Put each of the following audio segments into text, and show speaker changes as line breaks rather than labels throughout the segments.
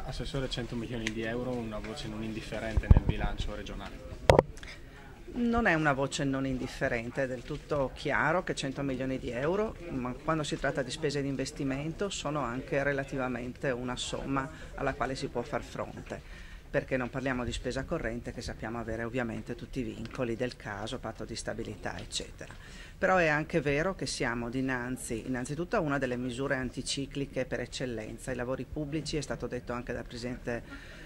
Assessore, 100 milioni di euro, una voce non indifferente nel bilancio regionale.
Non è una voce non indifferente, è del tutto chiaro che 100 milioni di euro, ma quando si tratta di spese di investimento, sono anche relativamente una somma alla quale si può far fronte, perché non parliamo di spesa corrente che sappiamo avere ovviamente tutti i vincoli del caso, patto di stabilità eccetera. Però è anche vero che siamo dinanzi innanzitutto a una delle misure anticicliche per eccellenza. I lavori pubblici, è stato detto anche dal Presidente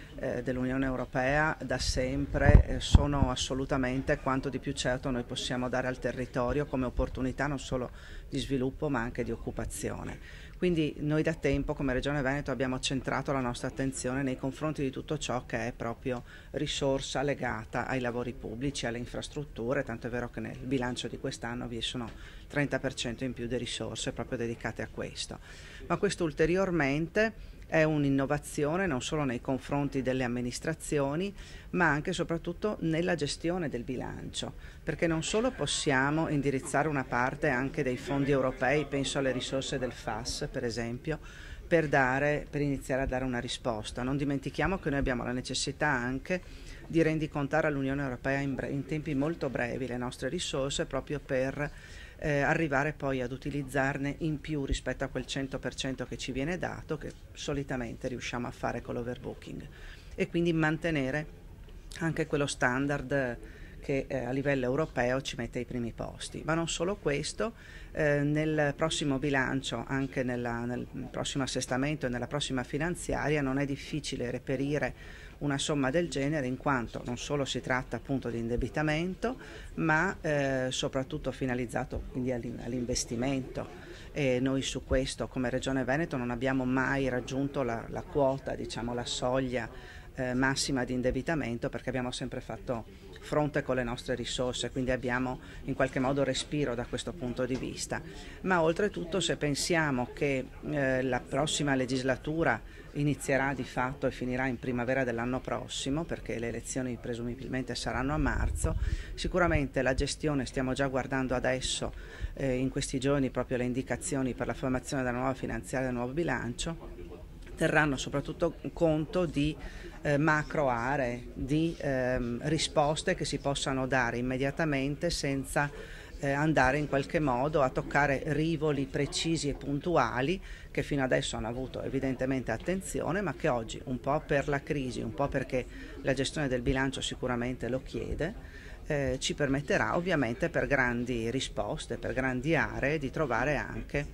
dell'Unione Europea, da sempre sono assolutamente quanto di più certo noi possiamo dare al territorio come opportunità non solo di sviluppo ma anche di occupazione. Quindi noi da tempo come Regione Veneto abbiamo centrato la nostra attenzione nei confronti di tutto ciò che è proprio risorsa legata ai lavori pubblici, alle infrastrutture, tanto è vero che nel bilancio di quest'anno vi sono 30% in più di risorse proprio dedicate a questo. Ma questo ulteriormente è un'innovazione non solo nei confronti delle amministrazioni, ma anche e soprattutto nella gestione del bilancio, perché non solo possiamo indirizzare una parte anche dei fondi europei, penso alle risorse del FAS per esempio, per iniziare a dare una risposta. Non dimentichiamo che noi abbiamo la necessità anche di rendicontare all'Unione Europea in tempi molto brevi le nostre risorse proprio per arrivare poi ad utilizzarne in più rispetto a quel 100% che ci viene dato, che solitamente riusciamo a fare con l'overbooking, e quindi mantenere anche quello standard che a livello europeo ci mette ai primi posti. Ma non solo questo, nel prossimo bilancio, anche nel prossimo assestamento e nella prossima finanziaria non è difficile reperire una somma del genere, in quanto non solo si tratta appunto di indebitamento, ma soprattutto finalizzato quindi all'investimento. E noi su questo come Regione Veneto non abbiamo mai raggiunto la quota, diciamo la soglia massima di indebitamento, perché abbiamo sempre fatto fronte con le nostre risorse, quindi abbiamo in qualche modo respiro da questo punto di vista. Ma oltretutto, se pensiamo che la prossima legislatura inizierà di fatto e finirà in primavera dell'anno prossimo, perché le elezioni presumibilmente saranno a marzo, sicuramente la gestione, stiamo già guardando adesso in questi giorni proprio le indicazioni per la formazione della nuova finanziaria e del nuovo bilancio, terranno soprattutto conto di macro aree, di risposte che si possano dare immediatamente senza andare in qualche modo a toccare rivoli precisi e puntuali che fino adesso hanno avuto evidentemente attenzione, ma che oggi, un po' per la crisi, un po' perché la gestione del bilancio sicuramente lo chiede, ci permetterà ovviamente per grandi risposte, per grandi aree, di trovare anche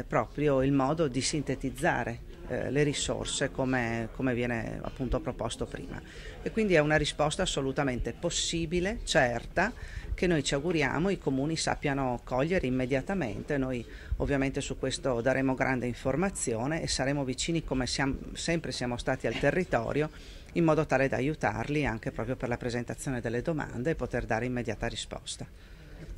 proprio il modo di sintetizzare le risorse come viene appunto proposto prima. E quindi è una risposta assolutamente possibile, certa, che noi ci auguriamo i comuni sappiano cogliere immediatamente. Noi ovviamente su questo daremo grande informazione e saremo vicini come sempre siamo stati al territorio, in modo tale da aiutarli anche proprio per la presentazione delle domande e poter dare immediata risposta.